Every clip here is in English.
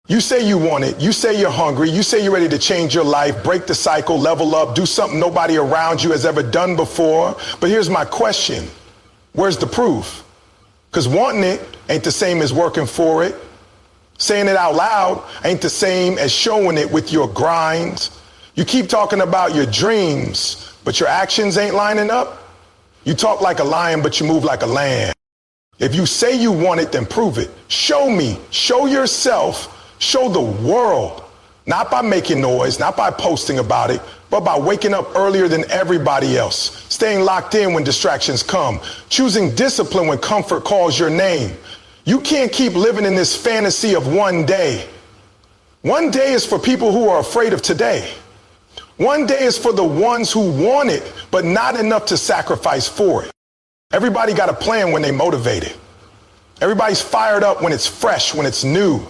You say you want it. You say you're hungry. You say you're ready to change your life, break the cycle, level up, do something nobody around you has ever done before. But here's my question. Where's the proof? Because wanting it ain't the same as working for it. Saying it out loud ain't the same as showing it with your grind. You keep talking about your dreams, but your actions ain't lining up. You talk like a lion, but you move like a lamb. If you say you want it, then prove it. Show me, show yourself, show the world, not by making noise, not by posting about it, but by waking up earlier than everybody else, staying locked in when distractions come, choosing discipline when comfort calls your name. You can't keep living in this fantasy of one day. One day is for people who are afraid of today. One day is for the ones who want it, but not enough to sacrifice for it. Everybody got a plan when they motivated. Everybody's fired up when it's fresh, when it's new.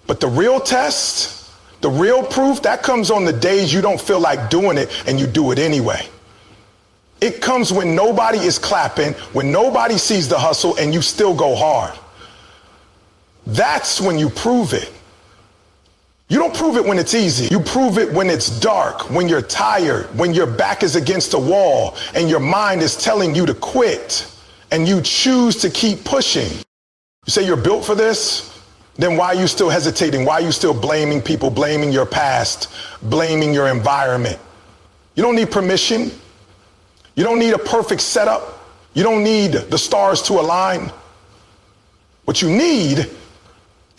But the real test, the real proof, that comes on the days you don't feel like doing it and you do it anyway. It comes when nobody is clapping, when nobody sees the hustle and you still go hard. That's when you prove it. You don't prove it when it's easy. You prove it when it's dark, when you're tired, when your back is against a wall and your mind is telling you to quit and you choose to keep pushing. You say you're built for this? Then why are you still hesitating? Why are you still blaming people, blaming your past, blaming your environment? You don't need permission. You don't need a perfect setup. You don't need the stars to align. What you need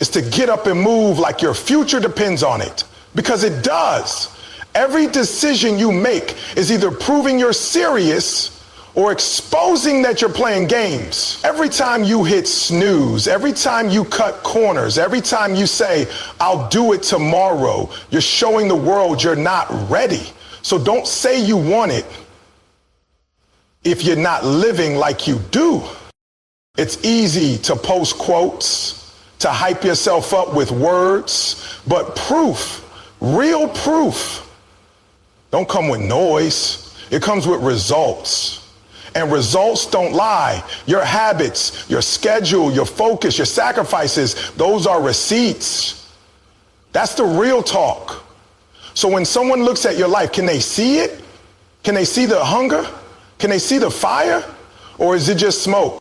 is to get up and move like your future depends on it, because it does. Every decision you make is either proving you're serious or exposing that you're playing games. Every time you hit snooze, every time you cut corners, every time you say, I'll do it tomorrow, you're showing the world you're not ready. So don't say you want it if you're not living like you do. It's easy to post quotes, to hype yourself up with words, but proof, real proof, don't come with noise. It comes with results. And results don't lie. Your habits, your schedule, your focus, your sacrifices, those are receipts. That's the real talk. So when someone looks at your life, can they see it? Can they see the hunger? Can they see the fire? Or is it just smoke?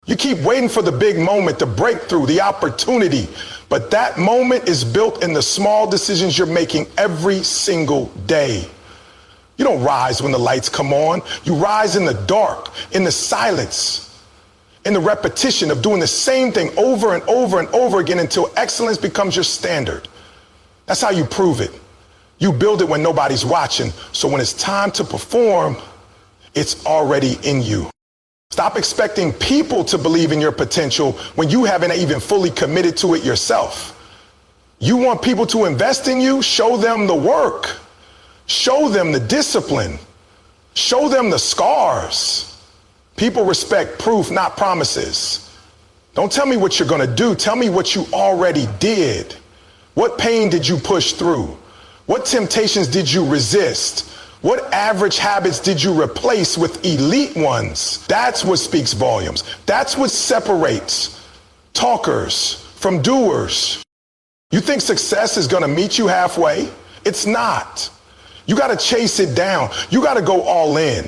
You keep waiting for the big moment, the breakthrough, the opportunity. But that moment is built in the small decisions you're making every single day. You don't rise when the lights come on. You rise in the dark, in the silence, in the repetition of doing the same thing over and over and over again until excellence becomes your standard. That's how you prove it. You build it when nobody's watching. So when it's time to perform, it's already in you. Stop expecting people to believe in your potential when you haven't even fully committed to it yourself. You want people to invest in you? Show them the work. Show them the discipline. Show them the scars. People respect proof, not promises. Don't tell me what you're going to do. Tell me what you already did. What pain did you push through? What temptations did you resist? What average habits did you replace with elite ones? That's what speaks volumes. That's what separates talkers from doers. You think success is going to meet you halfway? It's not. You got to chase it down. You got to go all in.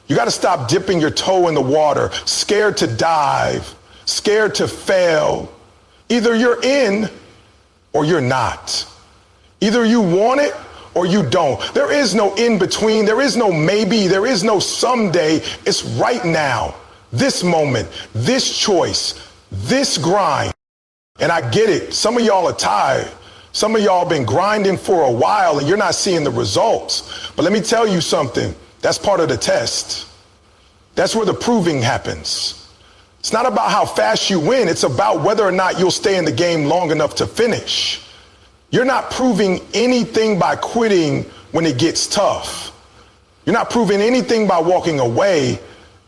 You got to stop dipping your toe in the water, scared to dive, scared to fail. Either you're in or you're not. Either you want it or you don't. There is no in between. There is no maybe. There is no someday. It's right now, this moment, this choice, this grind. And I get it. Some of y'all are tired. Some of y'all been grinding for a while and you're not seeing the results. But let me tell you something. That's part of the test. That's where the proving happens. It's not about how fast you win. It's about whether or not you'll stay in the game long enough to finish. You're not proving anything by quitting when it gets tough. You're not proving anything by walking away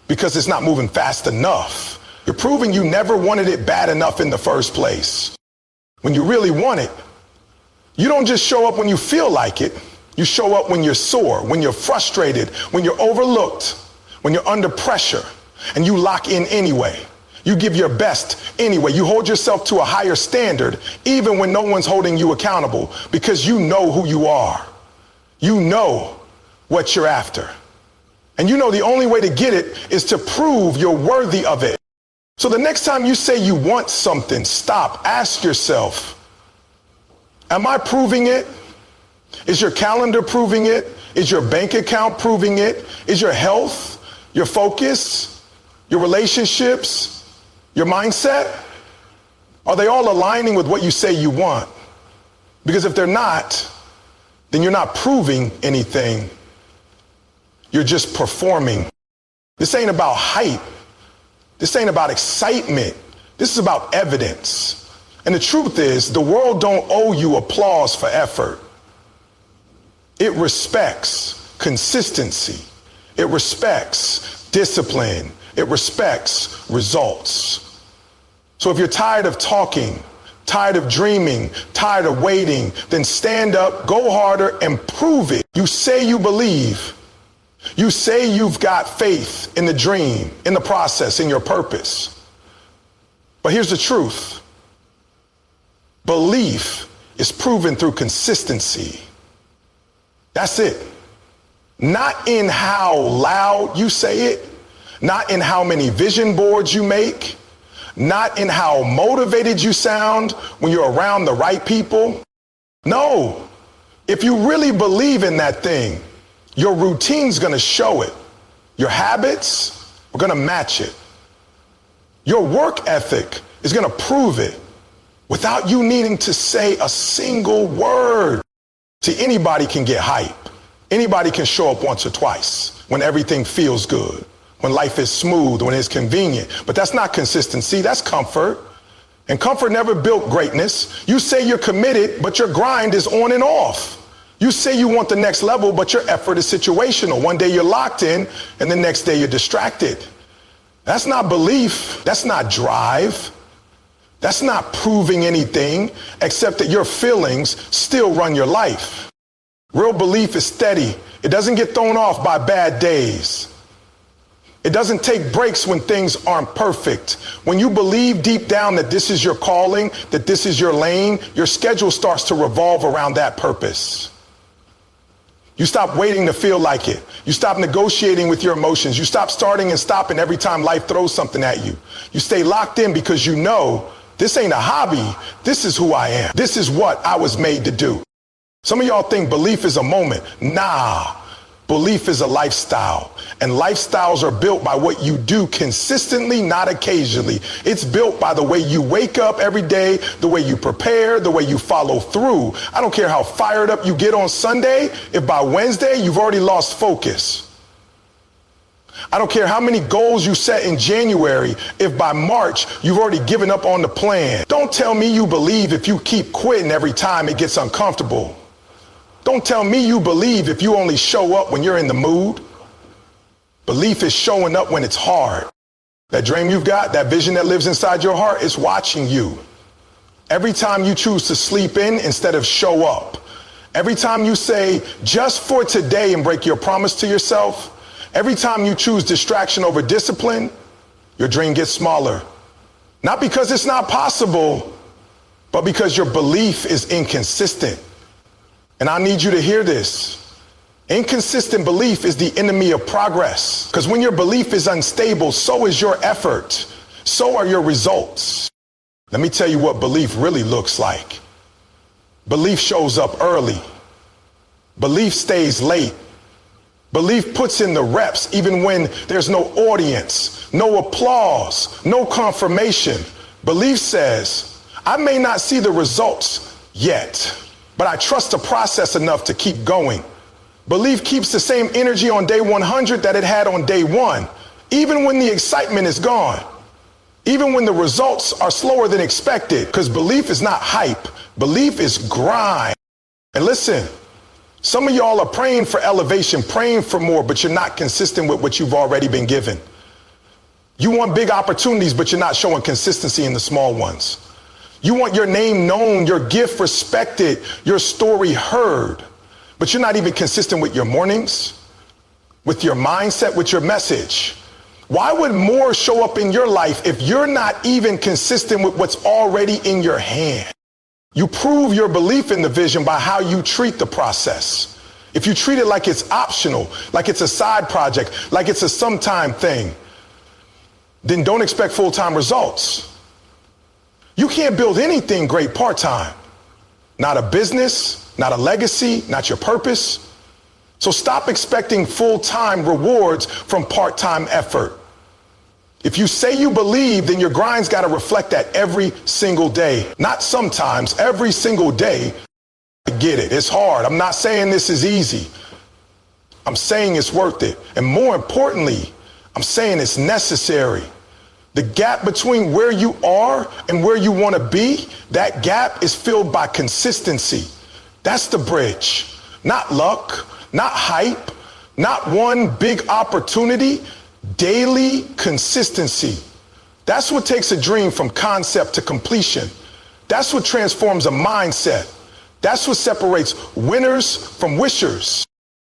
because it's not moving fast enough. You're proving you never wanted it bad enough in the first place. When you really want it, you don't just show up when you feel like it. You show up when you're sore, when you're frustrated, when you're overlooked, when you're under pressure, and you lock in anyway. You give your best anyway. You hold yourself to a higher standard, even when no one's holding you accountable, because you know who you are. You know what you're after. And you know the only way to get it is to prove you're worthy of it. So the next time you say you want something, stop. Ask yourself, am I proving it? Is your calendar proving it? Is your bank account proving it? Is your health, your focus, your relationships, your mindset? Are they all aligning with what you say you want? Because if they're not, then you're not proving anything. You're just performing. This ain't about hype. This ain't about excitement. This is about evidence. And the truth is, the world don't owe you applause for effort. It respects consistency. It respects discipline. It respects results. So if you're tired of talking, tired of dreaming, tired of waiting, then stand up, go harder, and prove it. You say you believe. You say you've got faith in the dream, in the process, in your purpose. But here's the truth. Belief is proven through consistency. That's it. Not in how loud you say it, not in how many vision boards you make, not in how motivated you sound when you're around the right people. No, if you really believe in that thing, your routine's gonna show it. Your habits are gonna match it. Your work ethic is gonna prove it without you needing to say a single word. See, anybody can get hype. Anybody can show up once or twice when everything feels good, when life is smooth, when it's convenient. But that's not consistency, that's comfort. And comfort never built greatness. You say you're committed, but your grind is on and off. You say you want the next level, but your effort is situational. One day you're locked in, and the next day you're distracted. That's not belief. That's not drive. That's not proving anything, except that your feelings still run your life. Real belief is steady. It doesn't get thrown off by bad days. It doesn't take breaks when things aren't perfect. When you believe deep down that this is your calling, that this is your lane, your schedule starts to revolve around that purpose. You stop waiting to feel like it. You stop negotiating with your emotions. You stop starting and stopping every time life throws something at you. You stay locked in because you know this ain't a hobby. This is who I am. This is what I was made to do. Some of y'all think belief is a moment. Nah, belief is a lifestyle. And lifestyles are built by what you do consistently, not occasionally. It's built by the way you wake up every day, the way you prepare, the way you follow through. I don't care how fired up you get on Sunday, if by Wednesday you've already lost focus. I don't care how many goals you set in January, if by March you've already given up on the plan. Don't tell me you believe if you keep quitting every time it gets uncomfortable. Don't tell me you believe if you only show up when you're in the mood. Belief is showing up when it's hard. That dream you've got, that vision that lives inside your heart is watching you. Every time you choose to sleep in instead of show up. Every time you say, just for today, and break your promise to yourself. Every time you choose distraction over discipline, your dream gets smaller. Not because it's not possible, but because your belief is inconsistent. And I need you to hear this. Inconsistent belief is the enemy of progress. Because when your belief is unstable, so is your effort. So are your results. Let me tell you what belief really looks like. Belief shows up early. Belief stays late. Belief puts in the reps even when there's no audience, no applause, no confirmation. Belief says, I may not see the results yet, but I trust the process enough to keep going. Belief keeps the same energy on day 100 that it had on day 1, even when the excitement is gone, even when the results are slower than expected, because belief is not hype. Belief is grind. And listen, some of y'all are praying for elevation, praying for more, but you're not consistent with what you've already been given. You want big opportunities, but you're not showing consistency in the small ones. You want your name known, your gift respected, your story heard, but you're not even consistent with your mornings, with your mindset, with your message. Why would more show up in your life if you're not even consistent with what's already in your hand? You prove your belief in the vision by how you treat the process. If you treat it like it's optional, like it's a side project, like it's a sometime thing, then don't expect full-time results. You can't build anything great part-time. Not a business, not a legacy, not your purpose. So stop expecting full-time rewards from part-time effort. If you say you believe, then your grind's got to reflect that every single day. Not sometimes, every single day. I get it. It's hard. I'm not saying this is easy. I'm saying it's worth it. And more importantly, I'm saying it's necessary. The gap between where you are and where you want to be, that gap is filled by consistency. That's the bridge. Not luck, not hype, not one big opportunity. Daily consistency. That's what takes a dream from concept to completion. That's what transforms a mindset. That's what separates winners from wishers.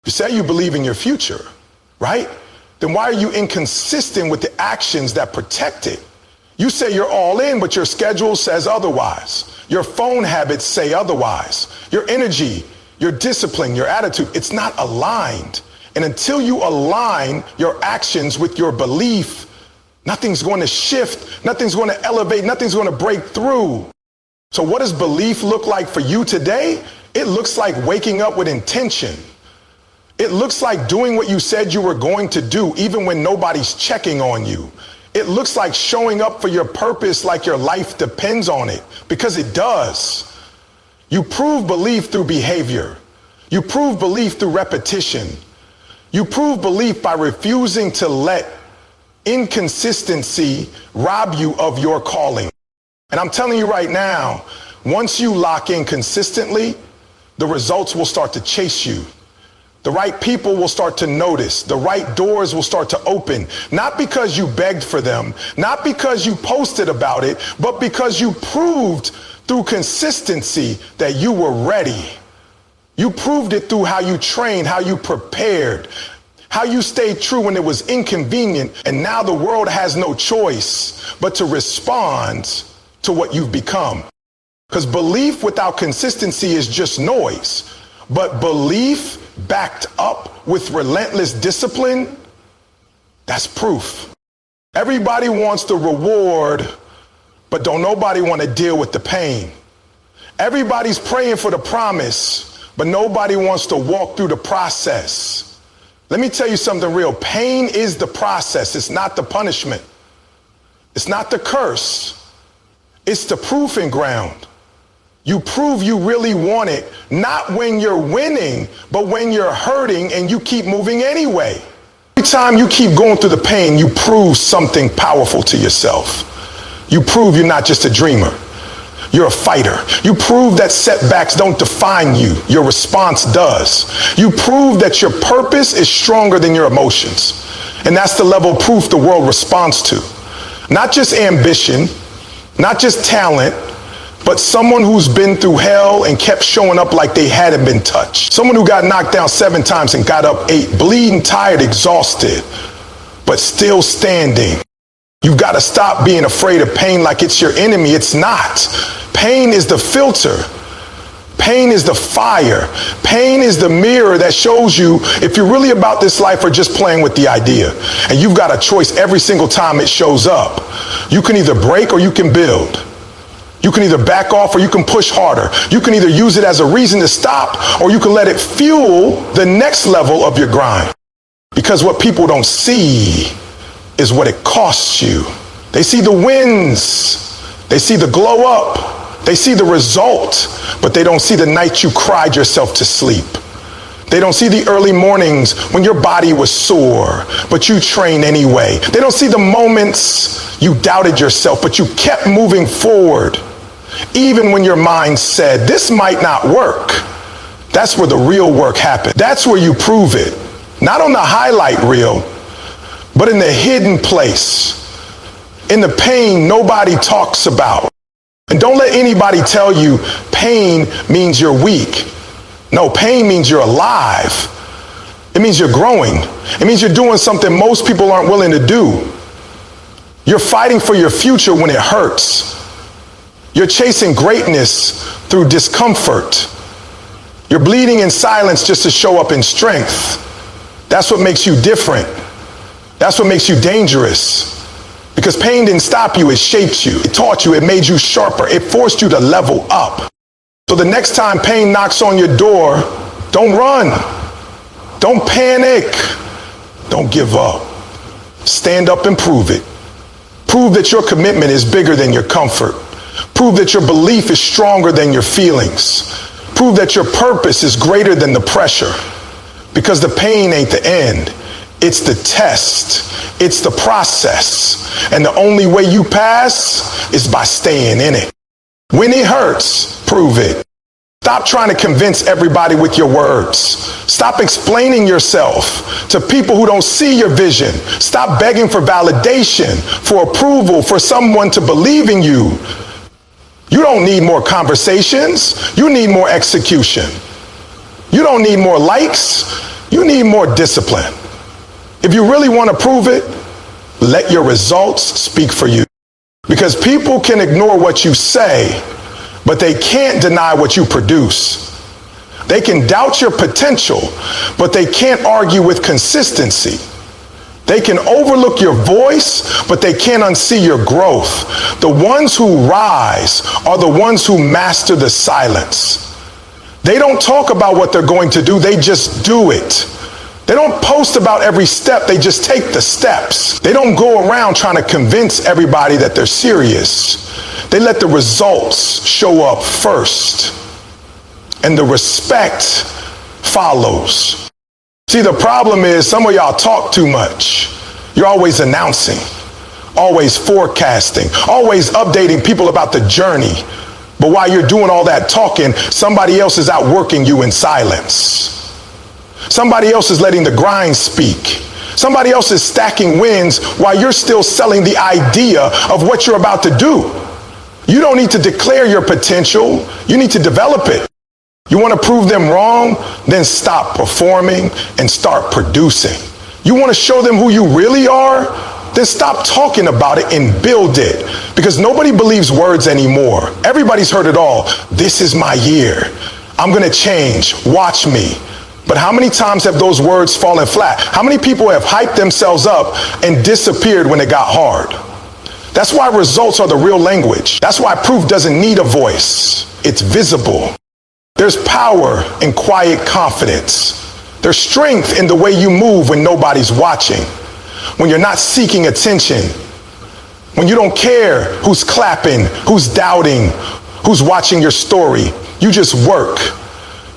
You say you believe in your future, right? Then why are you inconsistent with the actions that protect it? You say you're all in, but your schedule says otherwise. Your phone habits say otherwise. Your energy, your discipline, your attitude, it's not aligned. And until you align your actions with your belief, nothing's going to shift, nothing's going to elevate, nothing's going to break through. So what does belief look like for you today? It looks like waking up with intention. It looks like doing what you said you were going to do, even when nobody's checking on you. It looks like showing up for your purpose like your life depends on it, because it does. You prove belief through behavior. You prove belief through repetition. You prove belief by refusing to let inconsistency rob you of your calling. And I'm telling you right now, once you lock in consistently, the results will start to chase you. The right people will start to notice. The right doors will start to open. Not because you begged for them, not because you posted about it, but because you proved through consistency that you were ready. You proved it through how you trained, how you prepared, how you stayed true when it was inconvenient. And now the world has no choice but to respond to what you've become. Because belief without consistency is just noise. But belief backed up with relentless discipline, that's proof. Everybody wants the reward, but don't nobody want to deal with the pain. Everybody's praying for the promise, but nobody wants to walk through the process. Let me tell you something real. Pain is the process. It's not the punishment. It's not the curse. It's the proving ground. You prove you really want it, not when you're winning, but when you're hurting and you keep moving anyway. Every time you keep going through the pain, you prove something powerful to yourself. You prove you're not just a dreamer. You're a fighter. You prove that setbacks don't define you. Your response does. You prove that your purpose is stronger than your emotions. And that's the level of proof the world responds to. Not just ambition, not just talent, but someone who's been through hell and kept showing up like they hadn't been touched. Someone who got knocked down 7 times and got up 8, bleeding, tired, exhausted, but still standing. You've got to stop being afraid of pain like it's your enemy. It's not. Pain is the filter. Pain is the fire. Pain is the mirror that shows you if you're really about this life or just playing with the idea. And you've got a choice every single time it shows up. You can either break or you can build. You can either back off or you can push harder. You can either use it as a reason to stop or you can let it fuel the next level of your grind. Because what people don't see is what it costs you. They see the wins. They see the glow up. They see the result, but they don't see the night you cried yourself to sleep. They don't see the early mornings when your body was sore, but you trained anyway. They don't see the moments you doubted yourself, but you kept moving forward. Even when your mind said, this might not work. That's where the real work happened. That's where you prove it. Not on the highlight reel, but in the hidden place. In the pain nobody talks about. And don't let anybody tell you pain means you're weak. No, pain means you're alive. It means you're growing. It means you're doing something most people aren't willing to do. You're fighting for your future when it hurts. You're chasing greatness through discomfort. You're bleeding in silence just to show up in strength. That's what makes you different. That's what makes you dangerous. Because pain didn't stop you, it shaped you. It taught you, it made you sharper. It forced you to level up. So the next time pain knocks on your door, don't run. Don't panic. Don't give up. Stand up and prove it. Prove that your commitment is bigger than your comfort. Prove that your belief is stronger than your feelings. Prove that your purpose is greater than the pressure. Because the pain ain't the end. It's the test. It's the process. And the only way you pass is by staying in it. When it hurts, prove it. Stop trying to convince everybody with your words. Stop explaining yourself to people who don't see your vision. Stop begging for validation, for approval, for someone to believe in you. You don't need more conversations. You need more execution. You don't need more likes. You need more discipline. If you really want to prove it, let your results speak for you. Because people can ignore what you say, but they can't deny what you produce. They can doubt your potential, but they can't argue with consistency. They can overlook your voice, but they can't unsee your growth. The ones who rise are the ones who master the silence. They don't talk about what they're going to do, they just do it. They don't post about every step, they just take the steps. They don't go around trying to convince everybody that they're serious. They let the results show up first, and the respect follows. See, the problem is some of y'all talk too much. You're always announcing, always forecasting, always updating people about the journey. But while you're doing all that talking, somebody else is out working you in silence. Somebody else is letting the grind speak. Somebody else is stacking wins while you're still selling the idea of what you're about to do. You don't need to declare your potential. You need to develop it. You want to prove them wrong? Then stop performing and start producing. You want to show them who you really are? Then stop talking about it and build it. Because nobody believes words anymore. Everybody's heard it all. This is my year. I'm going to change. Watch me. But how many times have those words fallen flat? How many people have hyped themselves up and disappeared when it got hard? That's why results are the real language. That's why proof doesn't need a voice. It's visible. There's power in quiet confidence. There's strength in the way you move when nobody's watching. When you're not seeking attention. When you don't care who's clapping, who's doubting, who's watching your story. You just work.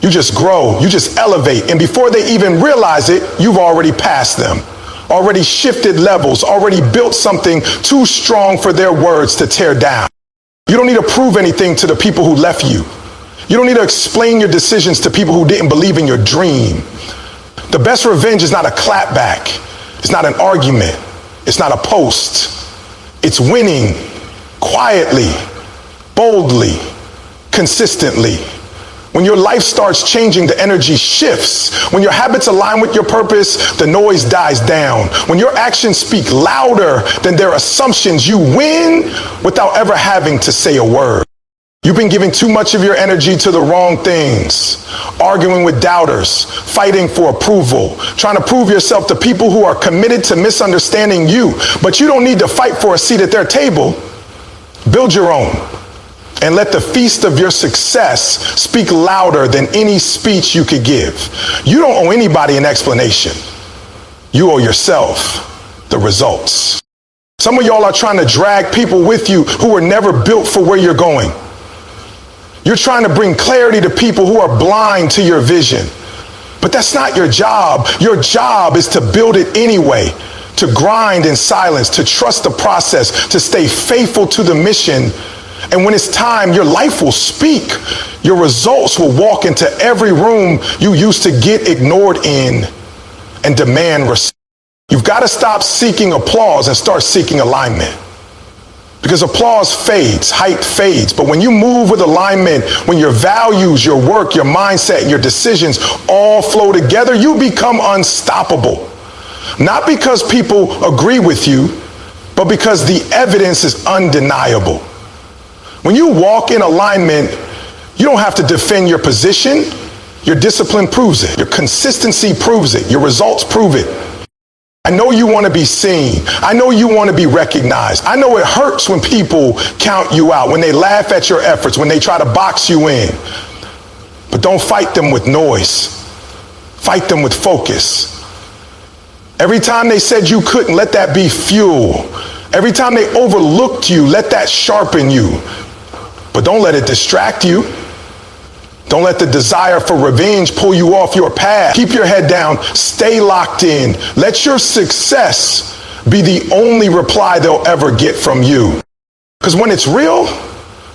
You just grow, you just elevate, and before they even realize it, you've already passed them, already shifted levels, already built something too strong for their words to tear down. You don't need to prove anything to the people who left you. You don't need to explain your decisions to people who didn't believe in your dream. The best revenge is not a clapback. It's not an argument. It's not a post. It's winning quietly, boldly, consistently. When your life starts changing, the energy shifts. When your habits align with your purpose, the noise dies down. When your actions speak louder than their assumptions, you win without ever having to say a word. You've been giving too much of your energy to the wrong things, arguing with doubters, fighting for approval, trying to prove yourself to people who are committed to misunderstanding you. But you don't need to fight for a seat at their table. Build your own. And let the feast of your success speak louder than any speech you could give. You don't owe anybody an explanation. You owe yourself the results. Some of y'all are trying to drag people with you who were never built for where you're going. You're trying to bring clarity to people who are blind to your vision. But that's not your job. Your job is to build it anyway, to grind in silence, to trust the process, to stay faithful to the mission. And when it's time, your life will speak. Your results will walk into every room you used to get ignored in and demand respect. You've got to stop seeking applause and start seeking alignment. Because applause fades, hype fades. But when you move with alignment, when your values, your work, your mindset, and your decisions all flow together, you become unstoppable. Not because people agree with you, but because the evidence is undeniable. When you walk in alignment, you don't have to defend your position. Your discipline proves it. Your consistency proves it. Your results prove it. I know you want to be seen. I know you want to be recognized. I know it hurts when people count you out, when they laugh at your efforts, when they try to box you in. But don't fight them with noise. Fight them with focus. Every time they said you couldn't, let that be fuel. Every time they overlooked you, let that sharpen you. But don't let it distract you. Don't let the desire for revenge pull you off your path. Keep your head down. Stay locked in. Let your success be the only reply they'll ever get from you. Because when it's real,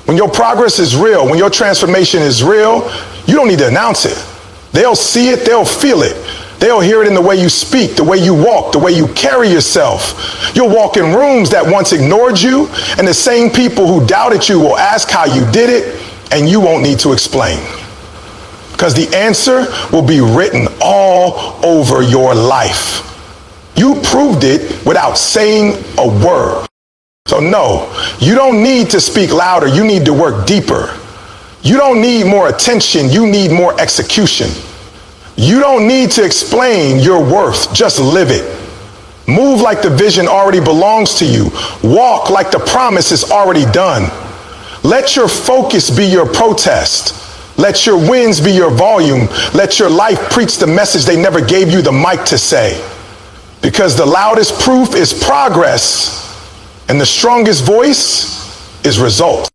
when your progress is real, when your transformation is real, you don't need to announce it. They'll see it. They'll feel it. They'll hear it in the way you speak, the way you walk, the way you carry yourself. You'll walk in rooms that once ignored you, and the same people who doubted you will ask how you did it, and you won't need to explain. Because the answer will be written all over your life. You proved it without saying a word. So no, you don't need to speak louder. You need to work deeper. You don't need more attention. You need more execution. You don't need to explain your worth. Just live it. Move like the vision already belongs to you. Walk like the promise is already done. Let your focus be your protest. Let your wins be your volume. Let your life preach the message they never gave you the mic to say. Because the loudest proof is progress, and the strongest voice is result.